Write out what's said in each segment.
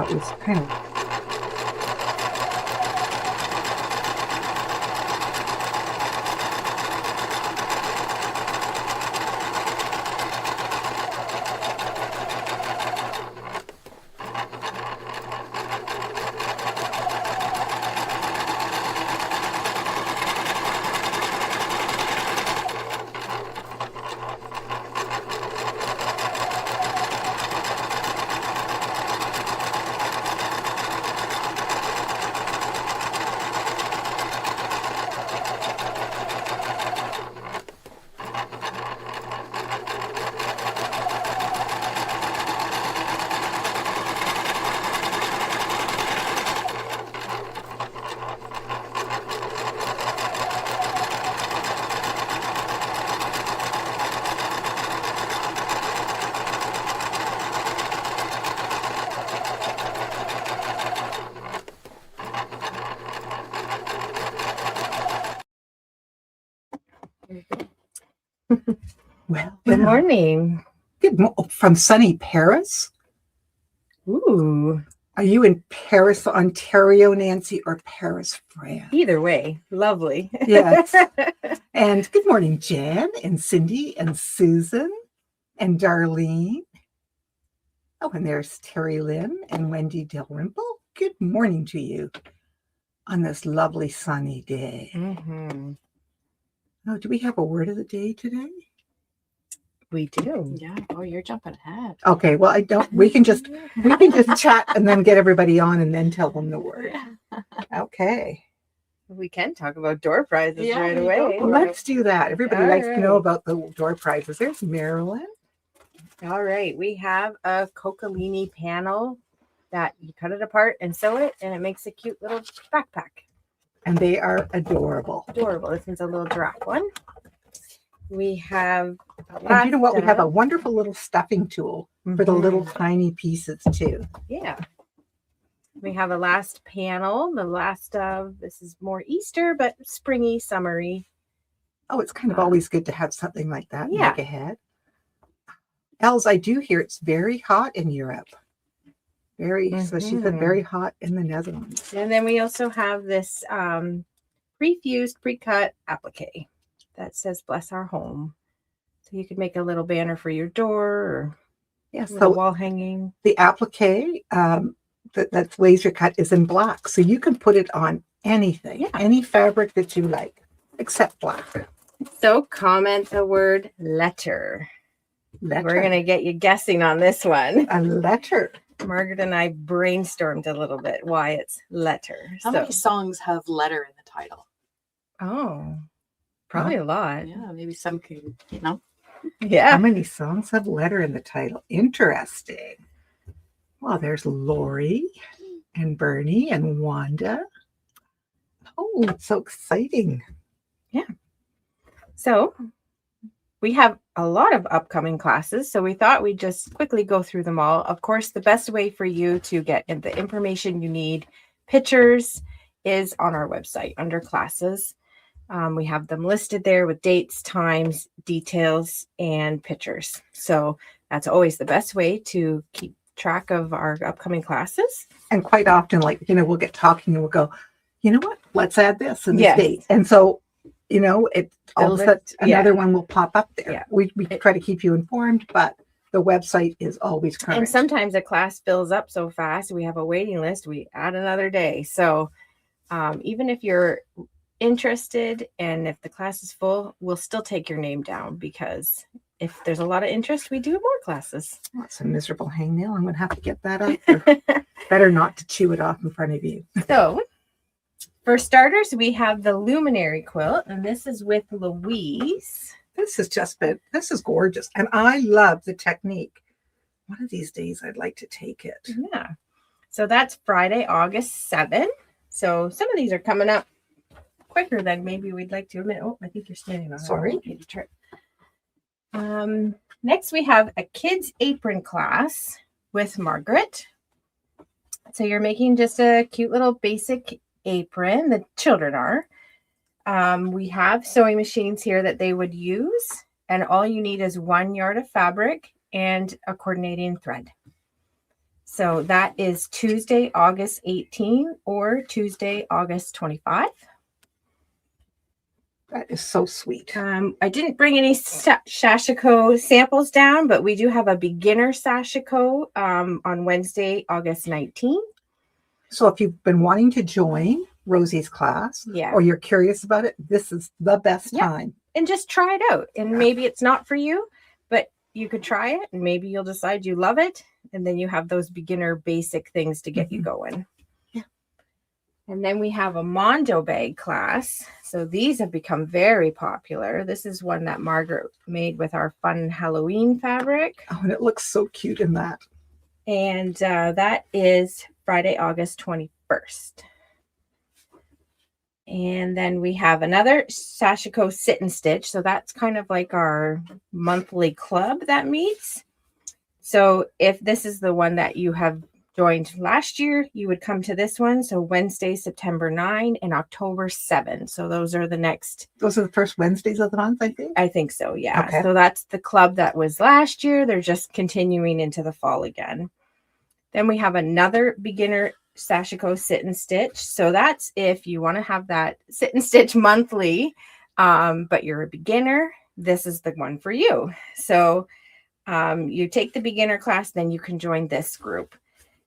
was kind of well. Good morning. From sunny Paris. Ooh. Are you in Paris, Ontario, Nancy, or Paris, France? Either way, lovely. Yes. And good morning, Jen and Cindy and Susan and Darlene. Oh, and there's Terry Lynn and Wendy Dalrymple. Good morning to you on this lovely sunny day. Mm-hmm. Oh, do we have a word of the day today? We do. Yeah. Oh, you're jumping ahead. Okay. Well, I don't. We can just chat and then get everybody on and then tell them the word. Okay. We can talk about door prizes Yeah, right you away. go for it. Let's do that. Everybody All likes to know right. about the door prizes. There's Marilyn. All right. We have a coccolini panel that you cut it apart and sew it, and it makes a cute little backpack. And they are adorable. Adorable. This one's a little giraffe one. We have. And you know what? We have a wonderful little stuffing tool for the little tiny pieces too. Yeah. We have a last panel. The last of this is more Easter, but springy, summery. Oh, it's kind of always good to have something like that. Yeah. Make ahead. Els, I do hear it's very hot in Europe. So she said very hot in the Netherlands. And then we also have this pre-fused, pre-cut applique that says "Bless Our Home." So you could make a little banner for your door or So wall hanging. the applique that's laser cut is in black, so you can put it on anything, any fabric that you like, except black. So comment the word letter. Letter. We're gonna get you guessing on this one. A letter. Margaret and I brainstormed a little bit why it's letter. How many songs have letter in the title? Oh, probably a lot. Yeah, maybe some could, Yeah. How many songs have letter in the title? Interesting. Well, there's Lori and Bernie and Wanda. Oh, it's so exciting. Yeah. So we have a lot of upcoming classes, so we thought we'd just quickly go through them all. Of course, the best way for you to get the information you need, pictures, is on our website under classes. We have them listed there with dates, times, details, and pictures. So that's always the best way to keep track of our upcoming classes. And quite often, we'll get talking and we'll go, you know what, let's add this and this date. And so, it all of a sudden another one will pop up there. Yeah. We try to keep you informed, but the website is always current. And sometimes a class fills up so fast, we have a waiting list, we add another day. So even if you're interested and if the class is full, we'll still take your name down, because if there's a lot of interest, we do more classes. That's a miserable hangnail. I'm going to have to get that up there. Better not to chew it off in front of you. So for starters, we have the Luminary quilt, and this is with Louise. This is gorgeous. And I love the technique. One of these days, I'd like to take it. Yeah. So that's Friday, August 7th. So some of these are coming up quicker than maybe we'd like to admit. Oh, I think you're standing on it. Sorry. Next, we have a kids apron class with Margaret. So you're making just a cute little basic apron. The children are. We have sewing machines here that they would use, and all you need is 1 yard of fabric and a coordinating thread. So that is Tuesday, August 18 or Tuesday, August 25. That is so sweet. I didn't bring any sashiko samples down, but we do have a beginner sashiko on Wednesday, August 19. So if you've been wanting to join Rosie's class, Yeah. or you're curious about it, this is the best Yeah. time. And just try it out. And Yeah. maybe it's not for you, but you could try it and maybe you'll decide you love it. And then you have those beginner basic things to get you going. Yeah. And then we have a Mondo bag class. So these have become very popular. This is one that Margaret made with our fun Halloween fabric. Oh, and it looks so cute in that. And that is Friday, August 21st. And then we have another Sashiko Sit and Stitch. So that's kind of like our monthly club that meets. So if this is the one that you have joined last year, you would come to this one. So Wednesday, September 9 and October 7. So those are the next. Those are the first Wednesdays of the month, I think. I think so, yeah. Okay. So that's the club that was last year. They're just continuing into the fall again. Then we have another beginner Sashiko Sit and Stitch. So that's if you want to have that sit and stitch monthly, but you're a beginner, this is the one for you. So you take the beginner class, then you can join this group.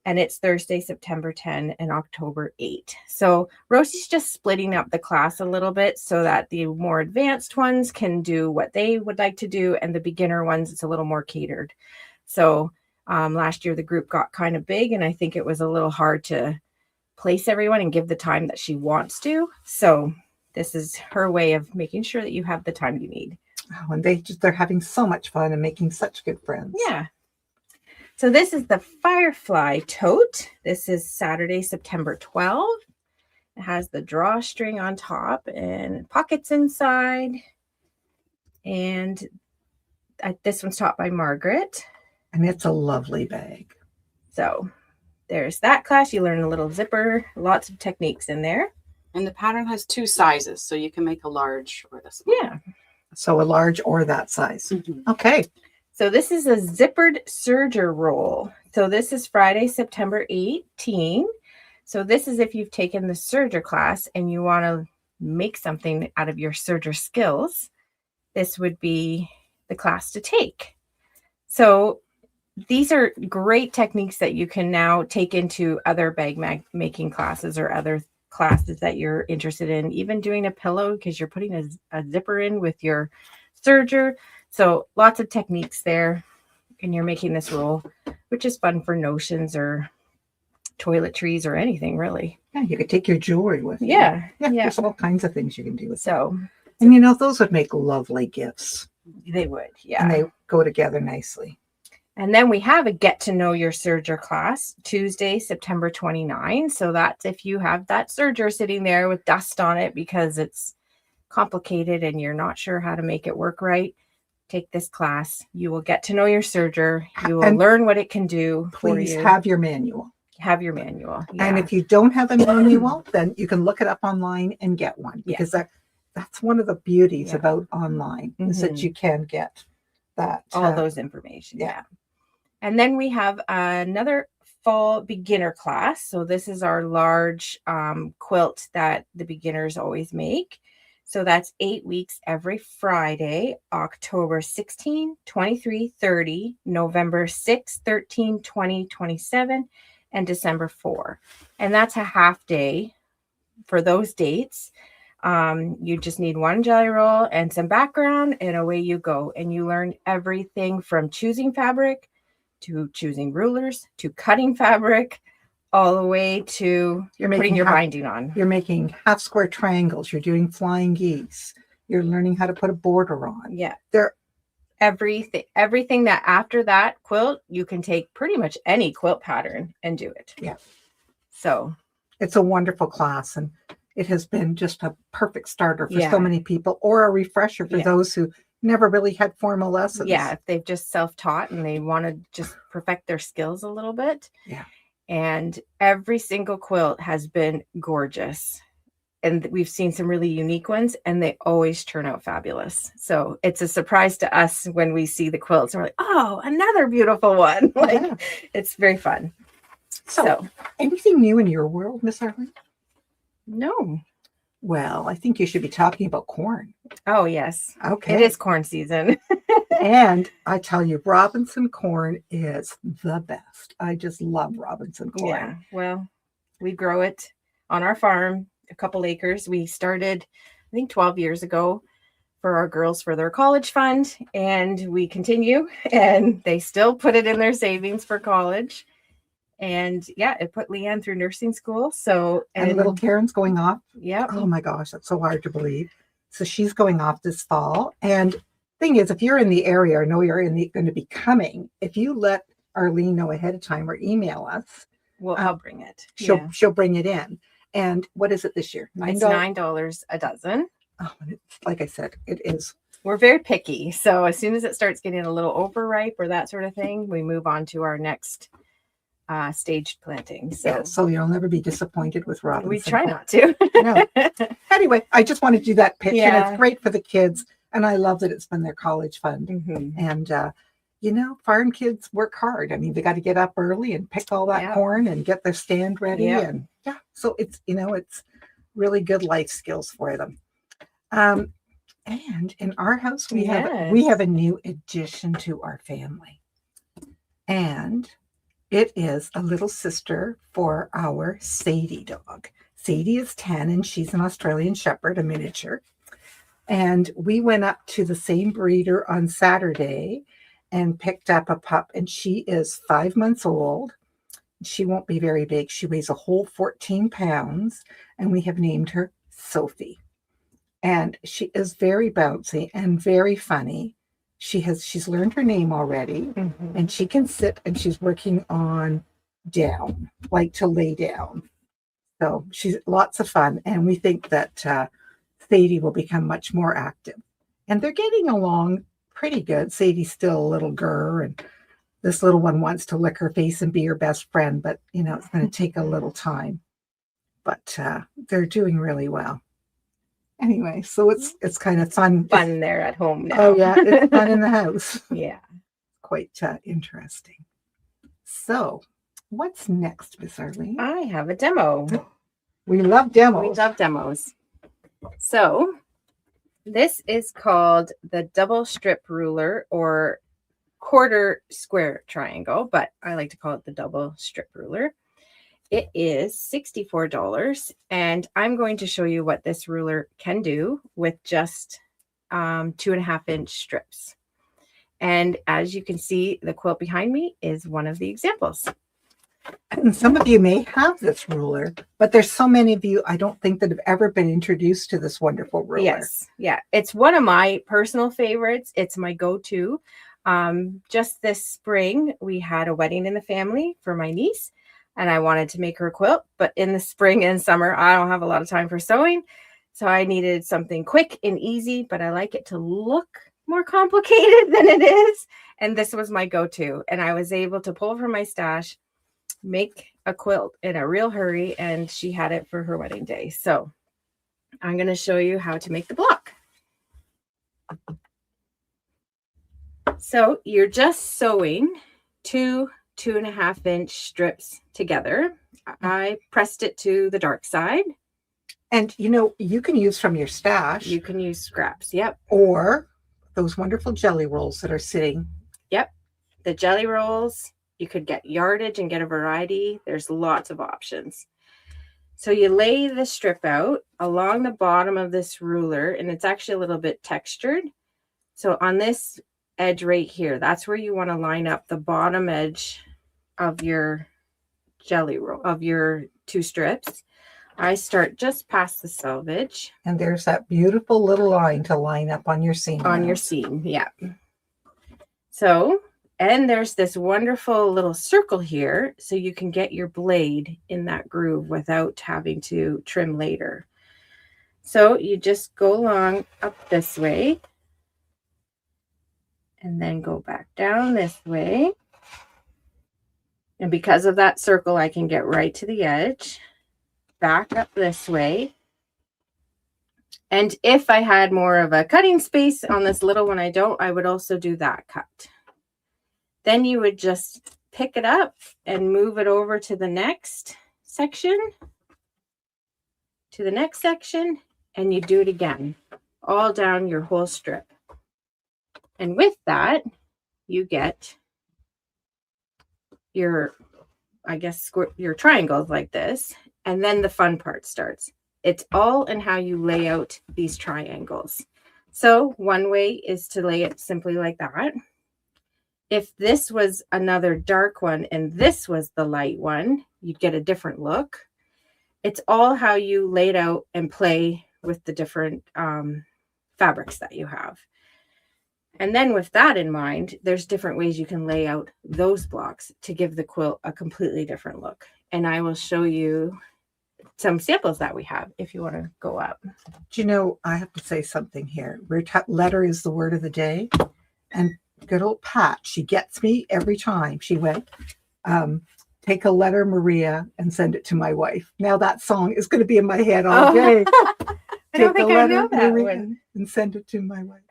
And it's Thursday, September 10 and October 8. So Rosie's just splitting up the class a little bit so that the more advanced ones can do what they would like to do. And the beginner ones, it's a little more catered. So last year, the group got kind of big, and I think it was a little hard to place everyone and give the time that she wants to. So this is her way of making sure that you have the time you need. Oh, and they're having so much fun and making such good friends. Yeah. So this is the Firefly Tote. This is Saturday, September 12. It has the drawstring on top and pockets inside. And this one's taught by Margaret. And it's a lovely bag. So there's that class. You learn a little zipper, lots of techniques in there. And the pattern has 2 sizes, so you can make a large or the small. Yeah. So a large or that size. Mm-hmm. Okay. So this is a zippered serger roll. So this is Friday, September 18. So this is if you've taken the serger class and you want to make something out of your serger skills, this would be the class to take. So these are great techniques that you can now take into other bag making classes or other classes that you're interested in, even doing a pillow because you're putting a zipper in with your serger. So lots of techniques there, and you're making this roll, which is fun for notions or toiletries or anything really. Yeah, you could take your jewelry with you. Yeah. There's all kinds of things you can do with it. So, And those would make lovely gifts. they would, yeah. And they go together nicely. And then we have a get to know your serger class Tuesday, September 29. So that's if you have that serger sitting there with dust on it because it's complicated and you're not sure how to make it work right. Take this class. You will get to know your serger. You will learn what it can do. Please have your manual. Have your manual. Yeah. And if you don't have a manual, then you can look it up online and get one, because that's one of the beauties about online is that you can get that. All those information. Yeah. And then we have another fall beginner class. So this is our large quilt that the beginners always make. So that's 8 weeks every Friday, October 16, 23, 30, November 6, 13, 20, 27, and December 4. And that's a half day for those dates. You just need one jelly roll and some background, and away you go. And you learn everything from choosing fabric to choosing rulers to cutting fabric, all the way to putting your binding on. You're making half square triangles. You're doing flying geese. You're learning how to put a border on. Yeah. Everything that after that quilt, you can take pretty much any quilt pattern and do it. Yeah. So it's a wonderful class, and it has been just a perfect starter for so many people, or a refresher for those who never really had formal lessons. Yeah. If they've just self-taught and they want to just perfect their skills a little bit. Yeah. And every single quilt has been gorgeous. And we've seen some really unique ones, and they always turn out fabulous. So it's a surprise to us when we see the quilts and we're like, oh, another beautiful one. It's very fun. So, anything new in your world, Miss Arlene? No. Well, I think you should be talking about corn. Oh, yes. Okay. It is corn season. And I tell you, Robinson corn is the best. I just love Robinson corn. Yeah. Well, we grow it on our farm, a couple acres. We started, I think, 12 years ago for our girls for their college fund. And we continue, and they still put it in their savings for college. And yeah, it put Leanne through nursing school. So, And little Karen's going off. yeah. Oh my gosh, that's so hard to believe. So she's going off this fall. And thing is, if you're in the area or know you're going to be coming, if you let Arlene know ahead of time or email us, Well, I'll bring it. she'll bring it in. And what is it this year? It's $9 a dozen. Oh, and it's, like I said, it is. We're very picky. So as soon as it starts getting a little overripe or that sort of thing, we move on to our next staged planting. So, Yeah, so you'll never be disappointed with Robinson. we try corn. not to. No. Anyway, I just want to do that pitch, and Yeah. it's great for the kids. And I love that it's been their college fund. Mhm. And, farm kids work hard. I mean, they got to get up early and pick all that Yeah. corn and get their stand ready. Yeah. And yeah, so it's really good life skills for them. And in our house, we have a new addition to our family. And it is a little sister for our Sadie dog. Sadie is 10 and she's an Australian Shepherd, a miniature. And we went up to the same breeder on Saturday and picked up a pup. And she is 5 months old. She won't be very big. She weighs a whole 14 pounds. And we have named her Sophie. And she is very bouncy and very funny. She's learned her name already. Mhm. And she can sit, and she's working on down, like to lay down. So she's lots of fun. And we think that Sadie will become much more active. And they're getting along pretty good. Sadie's still a little grr, and this little one wants to lick her face and be her best friend, but it's going to take a little time. But they're doing really well. Anyway, so it's kind of fun. Fun there at home now. Oh yeah, it's fun in the house. Yeah. Quite interesting. So, what's next, Miss Arlene? I have a demo. We love demos. We love demos. So this is called the double strip ruler or quarter square triangle, but I like to call it the double strip ruler. It is $64, and I'm going to show you what this ruler can do with just 2.5-inch strips. And as you can see, the quilt behind me is one of the examples. And some of you may have this ruler, but there's so many of you, I don't think, that have ever been introduced to this wonderful ruler. Yes. Yeah. It's one of my personal favorites. It's my go-to. Just this spring, we had a wedding in the family for my niece, and I wanted to make her a quilt, but in the spring and summer, I don't have a lot of time for sewing. So I needed something quick and easy, but I like it to look more complicated than it is. And this was my go-to. And I was able to pull from my stash, make a quilt in a real hurry, and she had it for her wedding day. So I'm going to show you how to make the block. So you're just sewing 2.5-inch strips together. I pressed it to the dark side. And you can use from your stash. You can use scraps. Yep. Or those wonderful jelly rolls that are sitting. Yep. The jelly rolls. You could get yardage and get a variety. There's lots of options. So you lay the strip out along the bottom of this ruler, and it's actually a little bit textured. So on this edge right here, that's where you want to line up the bottom edge of your jelly roll, of your 2 strips. I start just past the selvage. And there's that beautiful little line to line up on your seam. On your seam, yeah. So, and there's this wonderful little circle here, so you can get your blade in that groove without having to trim later. So you just go along up this way, and then go back down this way. And because of that circle, I can get right to the edge, back up this way. And if I had more of a cutting space on this little one, I would also do that cut. Then you would just pick it up and move it over to the next section, and you do it again, all down your whole strip. And with that, you get your, I guess, your triangles like this. And then the fun part starts. It's all in how you lay out these triangles. So one way is to lay it simply like that. If this was another dark one and this was the light one, you'd get a different look. It's all how you lay it out and play with the different fabrics that you have. And then with that in mind, there's different ways you can lay out those blocks to give the quilt a completely different look. And I will show you some samples that we have if you want to go up. Do you know, I have to say something here. Letter is the word of the day. And good old Pat, she gets me every time. She went, take a letter, Maria, and send it to my wife. Now that song is going to be in my head all day. I don't think I know that one. And send it to my wife.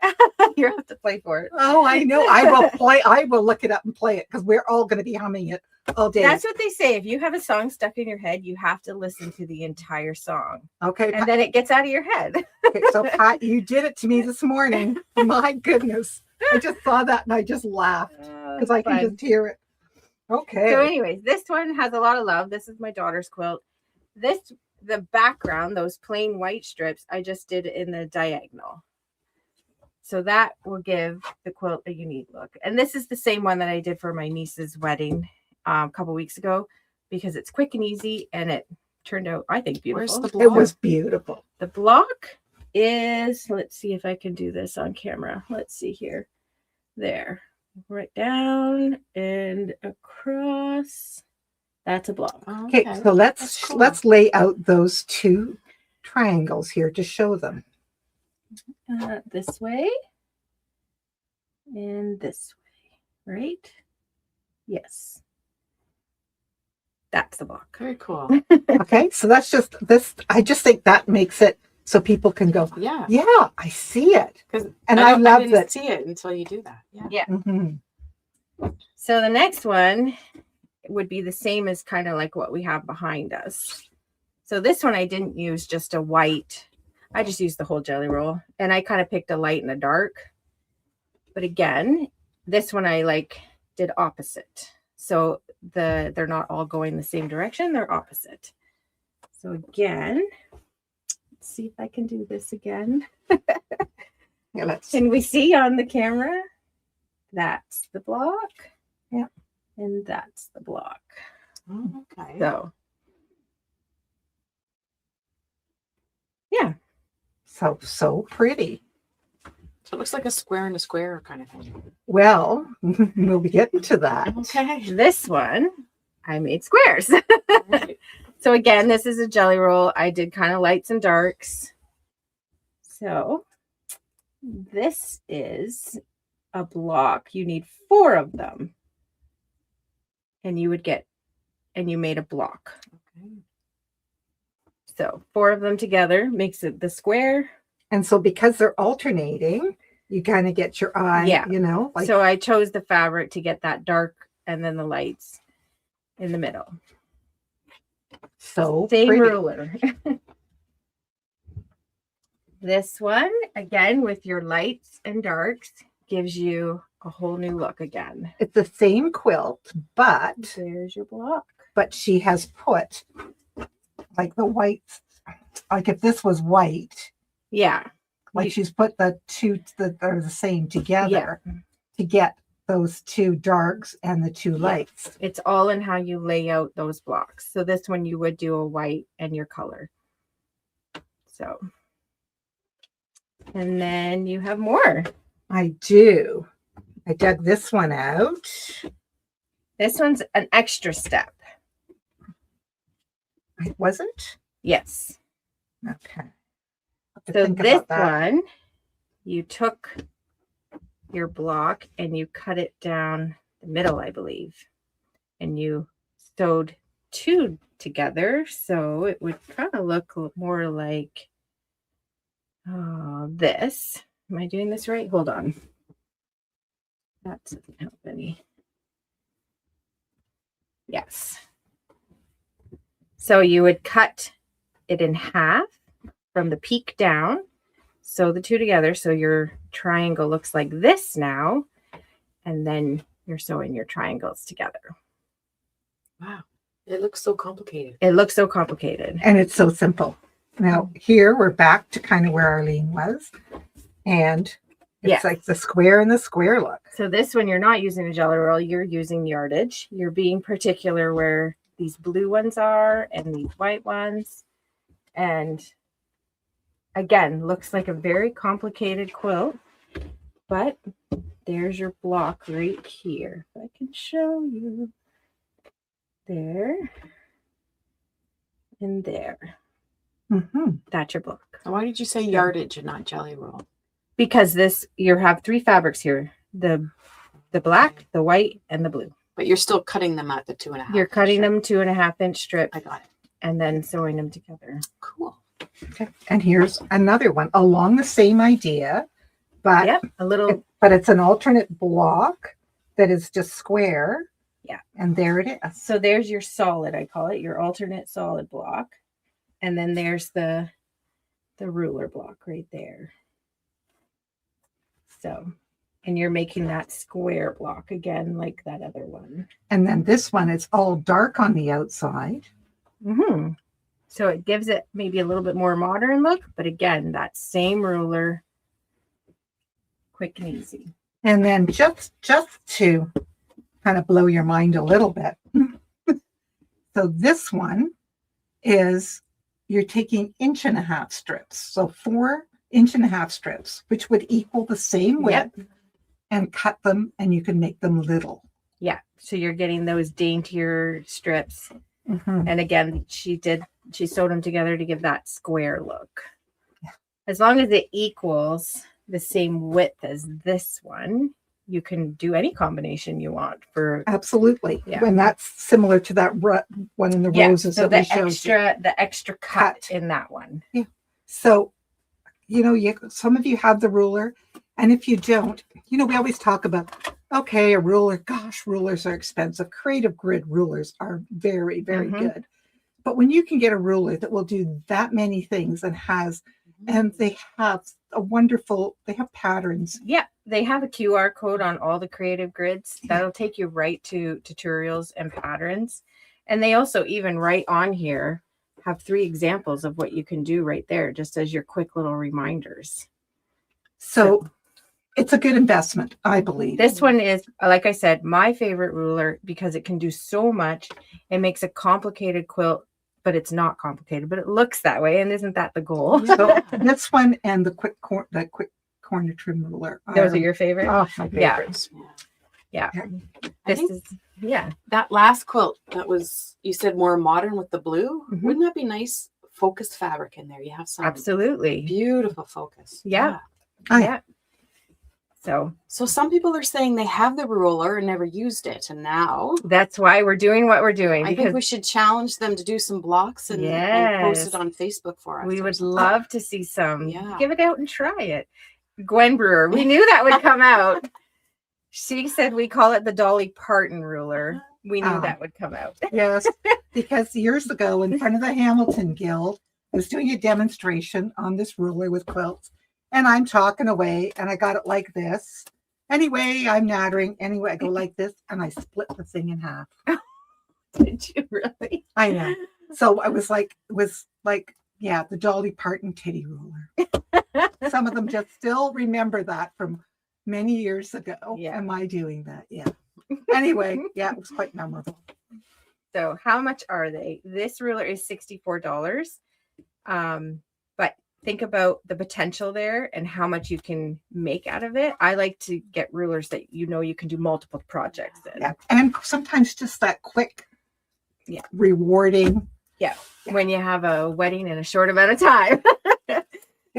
You have to play for it. Oh, I know. I will play. I will look it up and play it because we're all going to be humming it all day. That's what they say. If you have a song stuck in your head, you have to listen to the entire song. Okay. And then it gets out of your head. Okay, so Pat, you did it to me this morning. My goodness. I just saw that and I just laughed because I can just hear it. Okay. So anyways, this one has a lot of love. This is my daughter's quilt. The background, those plain white strips, I just did in the diagonal. So that will give the quilt a unique look. And this is the same one that I did for my niece's wedding a couple weeks ago because it's quick and easy and it turned out, I think, beautiful. Where's the block? It was beautiful. The block is, let's see if I can do this on camera. Let's see here. There. Right down and across. That's a block. Okay, so let's lay out those two triangles here to show them. This way and this way, right? Yes. That's the block. Very cool. Okay, so that's just this. I just think that makes it so people can go, Yeah. yeah, I see it. And I didn't love that. see it until you do that. Yeah. Yeah. Mm-hmm. So the next one would be the same as kind of like what we have behind us. So this one I didn't use just a white. I just used the whole jelly roll and I kind of picked a light and a dark. But again, this one I did opposite. So they're not all going the same direction, they're opposite. So again, let's see if I can do this again. Yeah, can we see on the camera? That's the block. Yeah. And that's the block. Okay. So yeah. So pretty. So it looks like a square and a square kind of thing. Well, we'll be getting to that. Okay. This one, I made squares. Right. So again, this is a jelly roll. I did kind of lights and darks. So this is a block. You need 4 of them. And you made a block. Okay. So 4 of them together makes it the square. And so because they're alternating, you kind of get your eye, Yeah. So I chose the fabric to get that dark and then the lights in the middle. so Same pretty. ruler. This one, again, with your lights and darks, gives you a whole new look again. It's the same quilt, but There's your block. she has put like the whites, like if this was white, Yeah. she's put the two that are the same together to get those 2 darks and the 2 lights. It's all in how you lay out those blocks. So this one you would do a white and your color. So, and then you have more. I do. I dug this one out. This one's an extra step. It wasn't? Yes. Okay. So this one, you took your block and you cut it down the middle, I believe, and you sewed 2 together. So it would kind of look more like this. Am I doing this right? Hold on. That doesn't help any. Yes. So you would cut it in half from the peak down. Sew the two together so your triangle looks like this now. And then you're sewing your triangles together. Wow. It looks so complicated. It looks so complicated. And it's so simple. Now, here we're back to kind of where Arlene was. And it's Yes. like the square and the square look. So this one, you're not using a jelly roll, you're using yardage. You're being particular where these blue ones are and these white ones. And again, looks like a very complicated quilt, but there's your block right here. If I can show you. There and there. Mm-hmm. That's your block. Why did you say yardage and not jelly roll? Because this, you have three fabrics here. The black, the white, and the blue. But you're still cutting them at the 2.5. You're cutting them 2.5-inch strips I got it. and then sewing them together. Cool. Okay. And here's another one along the same idea, but Yep, a little. but it's an alternate block that is just square. Yeah. And there it is. So there's your solid, I call it, your alternate solid block. And then there's the ruler block right there. So, and you're making that square block again, like that other one. And then this one is all dark on the outside. Mm-hmm. So it gives it maybe a little bit more modern look, but again, that same ruler, quick and easy. And then just to kind of blow your mind a little bit. So this one is, you're taking 1.5-inch strips. So 4.5-inch strips, which would equal the same width, and cut them, and you can make them little. Yeah. So you're getting those daintier strips. Mm-hmm. And again, she sewed them together to give that square look. Yeah. As long as it equals the same width as this one, you can do any combination you want for. Absolutely. Yeah. When that's similar to that one in the roses. So that we the showed you. extra cut in that one. Yeah. So, some of you have the ruler, and if you don't, we always talk about, okay, a ruler, gosh, rulers are expensive. Creative grid rulers are very, very good. But when you can get a ruler that will do that many things and they have they have patterns. Yeah, they have a QR code on all the creative grids. That'll take you right to tutorials and patterns. And they also, even right on here, have 3 examples of what you can do right there, just as your quick little reminders. So it's a good investment, I believe. This one is, like I said, my favorite ruler because it can do so much. It makes a complicated quilt, but it's not complicated, but it looks that way. And isn't that the goal? Yeah. So this one and the quick corner trim ruler. Those are your favorite? Oh, my Yeah. favorites. Yeah. I This think is, yeah. that last quilt that was, you said more modern with the blue. Mhm. Wouldn't that be nice focused fabric in there? You have some Absolutely. beautiful focus. Yeah. Oh, Yeah. So So some people are saying they have the ruler and never used it. And now that's why we're doing what we're doing. I think we should challenge them to do some blocks and post it Yes. on Facebook for us. We or would something. love to see some. Yeah. Give it out and try it. Gwen Brewer, we knew that would come out. She said we call it the Dolly Parton ruler. We knew Oh. that would come out. Yes, because years ago in front of the Hamilton Guild, I was doing a demonstration on this ruler with quilts, and I'm talking away, and I got it like this. Anyway, I'm nattering. Anyway, I go like this, and I split the thing in half. Did you really? I know. So I was like, yeah, the Dolly Parton titty ruler. Some of them just still remember that from many years ago. Yeah. Am I doing that? Yeah. Anyway, yeah, it was quite memorable. So how much are they? This ruler is $64. But think about the potential there and how much you can make out of it. I like to get rulers that you can do multiple projects in. Yeah. And sometimes just that quick, Yeah. rewarding. When you have a wedding in a short amount of time. Yeah.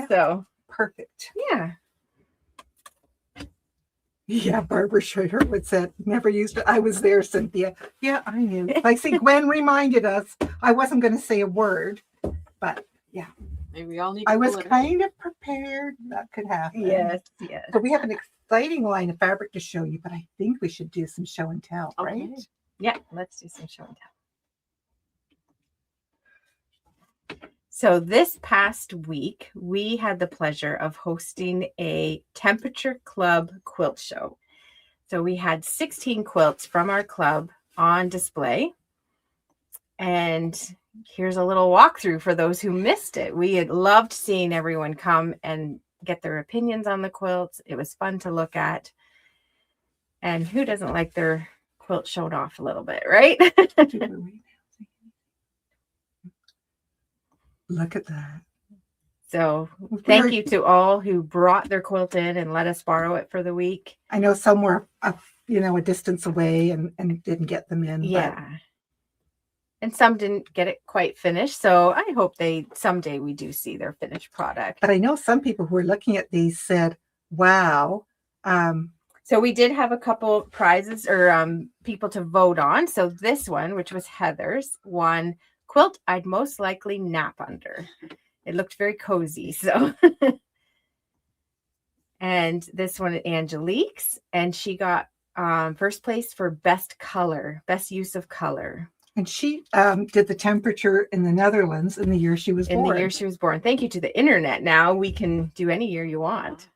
So Perfect. yeah. Yeah, Barbara Schrader would say, never used it. I was there, Cynthia. Yeah, I knew. Like, see, Gwen reminded us. I wasn't going to say a word, but Maybe we all need. I to was pull it. kind of prepared that could happen. Yes. So we have an exciting line of fabric to show you, but I think we should do some show and tell, right? Okay. Yeah, let's do some show and tell. So this past week, we had the pleasure of hosting a Temperature Club quilt show. So we had 16 quilts from our club on display. And here's a little walkthrough for those who missed it. We had loved seeing everyone come and get their opinions on the quilts. It was fun to look at. And who doesn't like their quilt showed off a little bit, right? Look at that. So thank you to all who brought their quilt in and let us borrow it for the week. I know some were, a distance away and didn't get them in. Yeah. And some didn't get it quite finished. So I hope someday we do see their finished product. But I know some people who were looking at these said, wow. So we did have a couple prizes or people to vote on. So this one, which was Heather's, won quilt I'd most likely nap under. It looked very cozy. So, and this one, Angelique's, and she got first place for best use of color. And she did the temperature in the Netherlands in the year she was born. In the year she was born. Thank you to the internet. Now we can do any year you want.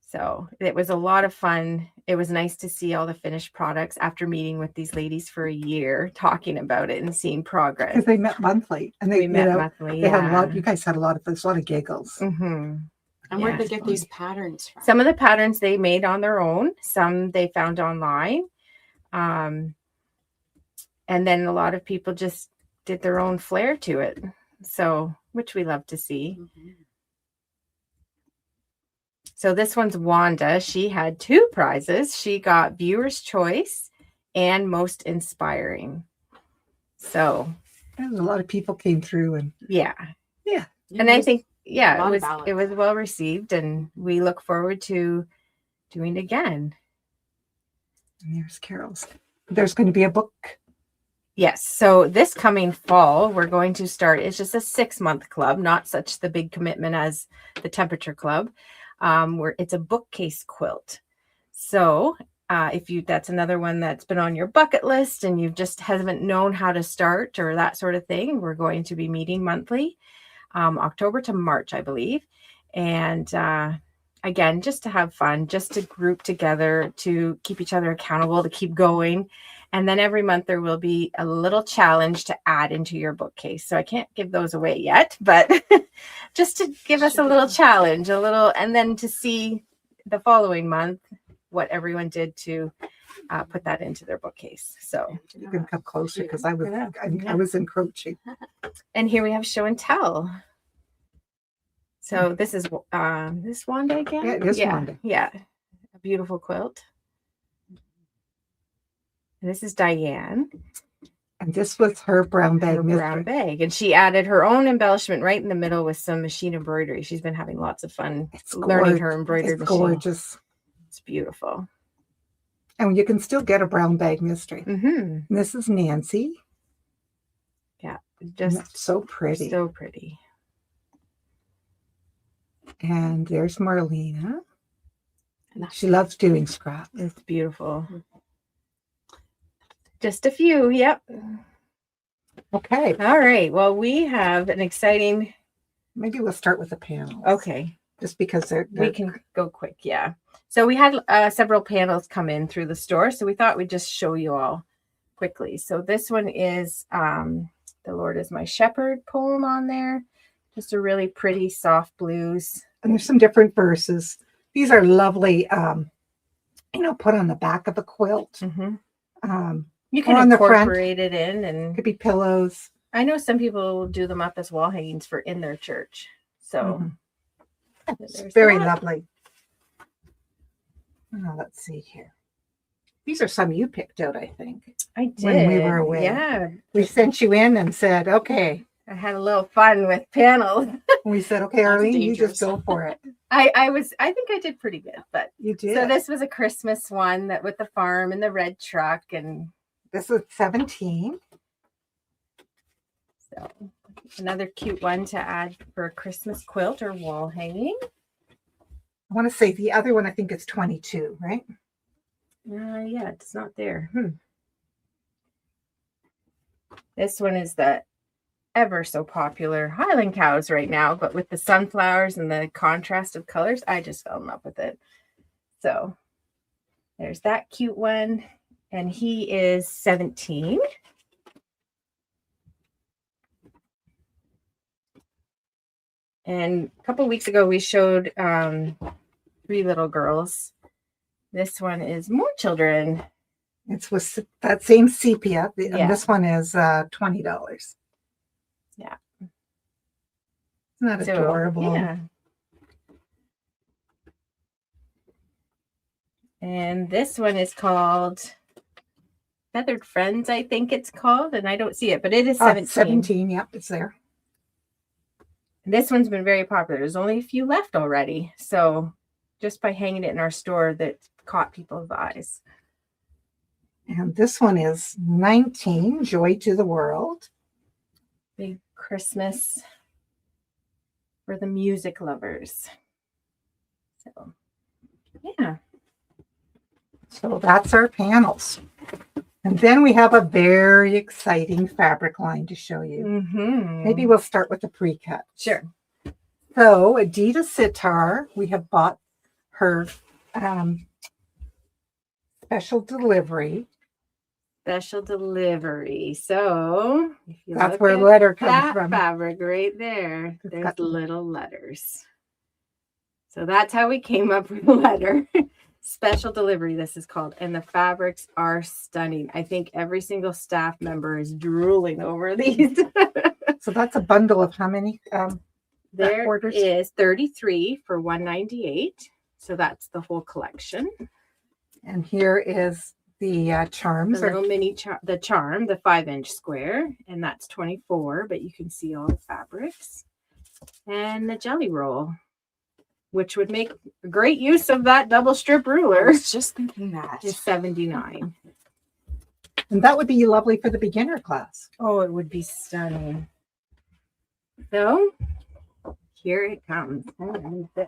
So it was a lot of fun. It was nice to see all the finished products after meeting with these ladies for a year, talking about it and seeing progress. Because they met monthly, and we met monthly. They had a lot. You guys had a lot of giggles. Mm-hmm. And where did they get these patterns from? Some of the patterns they made on their own. Some they found online, and then a lot of people just did their own flair to it. So, which we love to see. Mm-hmm. So this one's Wanda. She had 2 prizes. She got Viewer's Choice and Most Inspiring. So a lot of people came through and yeah. And I think it was well received, and we look forward to doing it again. And there's Carol's. There's going to be a book. Yes. So this coming fall, we're going to start. It's just a 6-month club, not such the big commitment as the Temperature Club. It's a bookcase quilt. So that's another one that's been on your bucket list and you just haven't known how to start or that sort of thing, we're going to be meeting monthly, October to March, I believe. And again, just to have fun, just to group together, to keep each other accountable, to keep going. And then every month there will be a little challenge to add into your bookcase. So I can't give those away yet, but just to give us a little challenge, and then to see the following month what everyone did to put that into their bookcase. So you can come closer because I was encroaching. And here we have show and tell. So this is this Wanda again? Yeah, it is Wanda. Yeah, a beautiful quilt. And this is Diane. And this was her brown bag. Brown bag. And she added her own embellishment right in the middle with some machine embroidery. She's been having lots of fun learning her embroidered machine. Gorgeous. It's beautiful. And you can still get a brown bag mystery. Mm-hmm. And this is Nancy. Yeah, just so pretty. So pretty. And there's Marlena. She loves doing scraps. It's beautiful. Just a few. Yep. Okay. All right. Well, we have an exciting. Maybe we'll start with the panels. Okay. Just because we can go quick. Yeah. So we had several panels come in through the store. So we thought we'd just show you all quickly. So this one is The Lord is My Shepherd poem on there. Just a really pretty soft blues. And there's some different verses. These are lovely, put on the back of a quilt. Mm-hmm. You can incorporate it in, and could be pillows. I know some people do them up as wall hangings for in their church. So it's very lovely. Oh, let's see here. These are some you picked out, I think. I did. When we were away. Yeah. We sent you in and said, okay. I had a little fun with panels. We said, okay, Arlene, you just go for it. I think I did pretty good, but you did. So this was a Christmas one that with the farm and the red truck, and this was 17. So another cute one to add for a Christmas quilt or wall hanging. I want to say the other one, I think it's 22, right? Yeah, it's not there. This one is the ever so popular Highland cows right now, but with the sunflowers and the contrast of colors, I just fell in love with it. So there's that cute one. And he is 17. And a couple of weeks ago, we showed 3 little girls. This one is more children. It's with that same sepia. Yeah. And this one is $20. Yeah. Isn't that adorable? Yeah. And this one is called Feathered Friends, I think it's called. And I don't see it, but it is 17. 17, yep, it's there. This one's been very popular. There's only a few left already. So just by hanging it in our store, that caught people's eyes. And this one is 19, Joy to the World. Big Christmas for the music lovers. So, yeah. So that's our panels. And then we have a very exciting fabric line to show you. Mm-hmm. Maybe we'll start with the pre-cut. Sure. So Adidas Sitar, we have bought her special delivery. Special delivery. So if you That's look where at letter comes that from. fabric right there, It's there's got- little letters. So that's how we came up with the letter. Special delivery, this is called. And the fabrics are stunning. I think every single staff member is drooling over these. So that's a bundle of how many? There orders? is 33 for $198. So that's the whole collection. And here is the charms. The little mini charm, the 5-inch square, and that's 24, but you can see all the fabrics. And the jelly roll, which would make great use of that double strip I ruler, was just thinking that. is $79. And that would be lovely for the beginner class. Oh, it would be stunning. So here it comes. And this.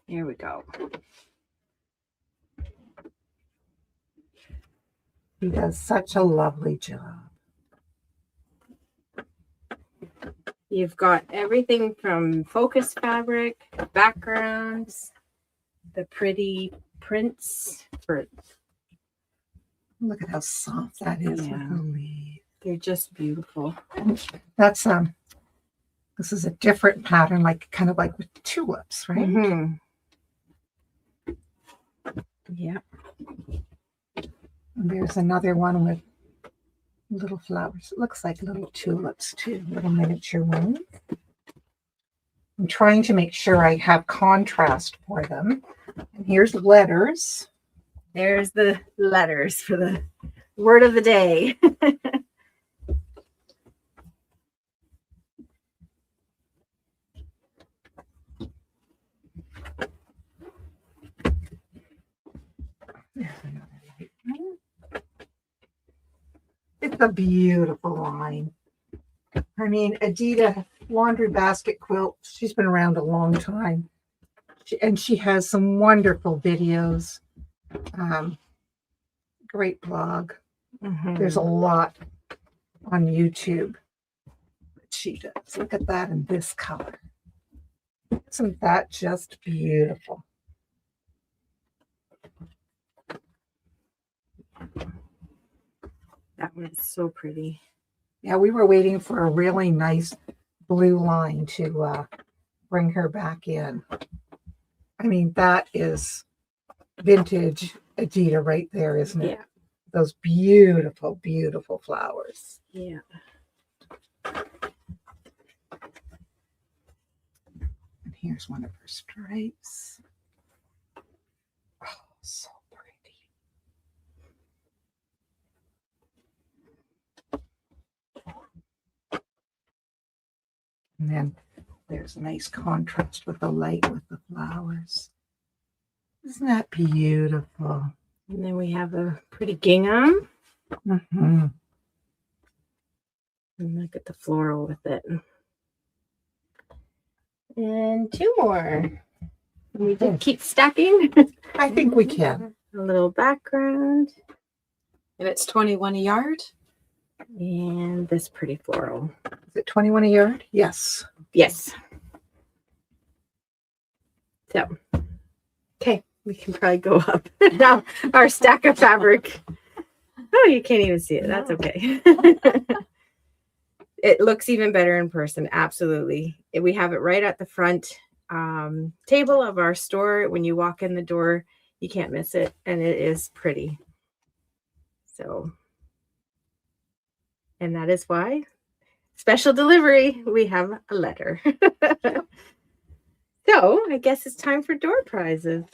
Here we go. He does such a lovely job. You've got everything from focus fabric, backgrounds, the pretty prints for. Look at how soft that is Yeah. with the leaf. They're just beautiful. That's this is a different pattern, like kind of like with tulips, right? Mm-hmm. Yeah. And there's another one with little flowers. It looks like little tulips too, little miniature ones. I'm trying to make sure I have contrast for them. And here's letters. There's the letters for the word of the day. There's another light one. It's a beautiful line. I mean, Adidas laundry basket quilt. She's been around a long time. And she has some wonderful videos. Great blog. There's a lot on YouTube that she does. Look at that in this color. Isn't that just beautiful? That one's so pretty. Yeah, we were waiting for a really nice blue line to bring her back in. I mean, that is vintage Adidas right there, isn't it? Yeah. Those beautiful, beautiful flowers. Yeah. And here's one of her stripes. Oh, so pretty. And then there's a nice contrast with the light with the flowers. Isn't that beautiful? And then we have a pretty gingham. Mm-hmm. And look at the floral with it. And 2 more. We just keep stacking. I think we can. A little background And it's 21 a yard. and this pretty floral. Is it 21 a yard? Yes. Yes. So, okay, we can probably go up now. Our stack of fabric. Oh, you can't even see it. That's okay. It looks even better in person. Absolutely. We have it right at the front table of our store. When you walk in the door, you can't miss it. And it is pretty. So, and that is why special delivery, we have a letter. So I guess it's time for door prizes.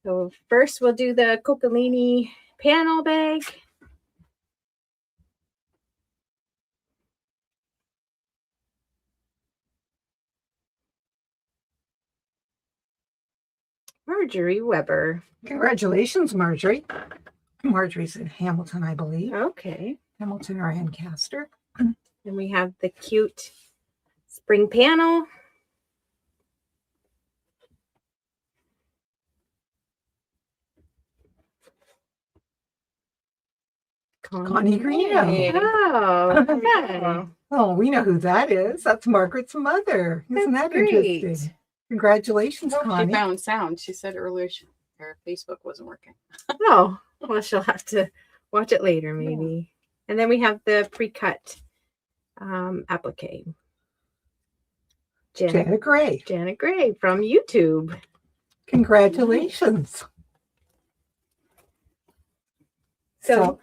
So first we'll do the Coccolini panel bag. Marjorie Weber. Congratulations, Marjorie. Marjorie's in Hamilton, I believe. Okay. Hamilton or Ancaster. And we have the cute spring panel. Connie Greeno. Hey. Oh, Okay. yeah. Oh, we know who that is. That's Margaret's mother. Isn't That's that great. interesting? Congratulations, She Connie. found sound. She said earlier her Facebook wasn't working. Oh, well, she'll have to watch it later, maybe. And then we have the pre-cut applique. Janet Gray. Janet Gray from YouTube. Congratulations. So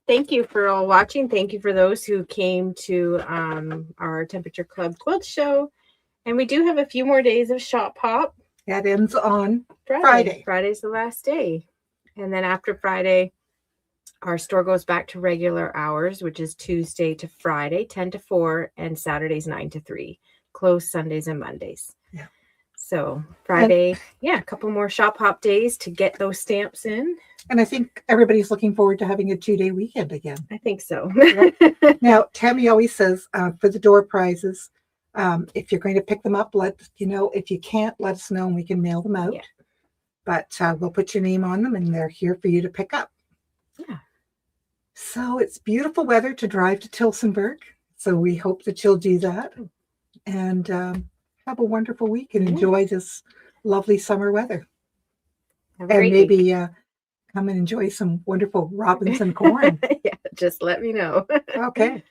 thank you for all watching. Thank you for those who came to our Temperature Club Quilt Show. And we do have a few more days of Shop Hop. that ends on Friday. Friday's the last day. And then after Friday, our store goes back to regular hours, which is Tuesday to Friday, 10 to 4, and Saturdays, 9 to 3. Closed Sundays and Mondays. Yeah. So Friday, a couple more Shop Hop days to get those stamps in. And I think everybody's looking forward to having a 2-day weekend again. I think so. Now, Tammy always says for the door prizes, if you're going to pick them up, let you know. If you can't, let us know and we can mail them out. Yeah. But we'll put your name on them and they're here for you to pick up. Yeah. So it's beautiful weather to drive to Tilsonburg. So we hope that you'll do that and have a wonderful week and enjoy this lovely summer weather. Have a And great maybe week. come and enjoy some wonderful Robinson corn. Yeah, just let me know. Okay.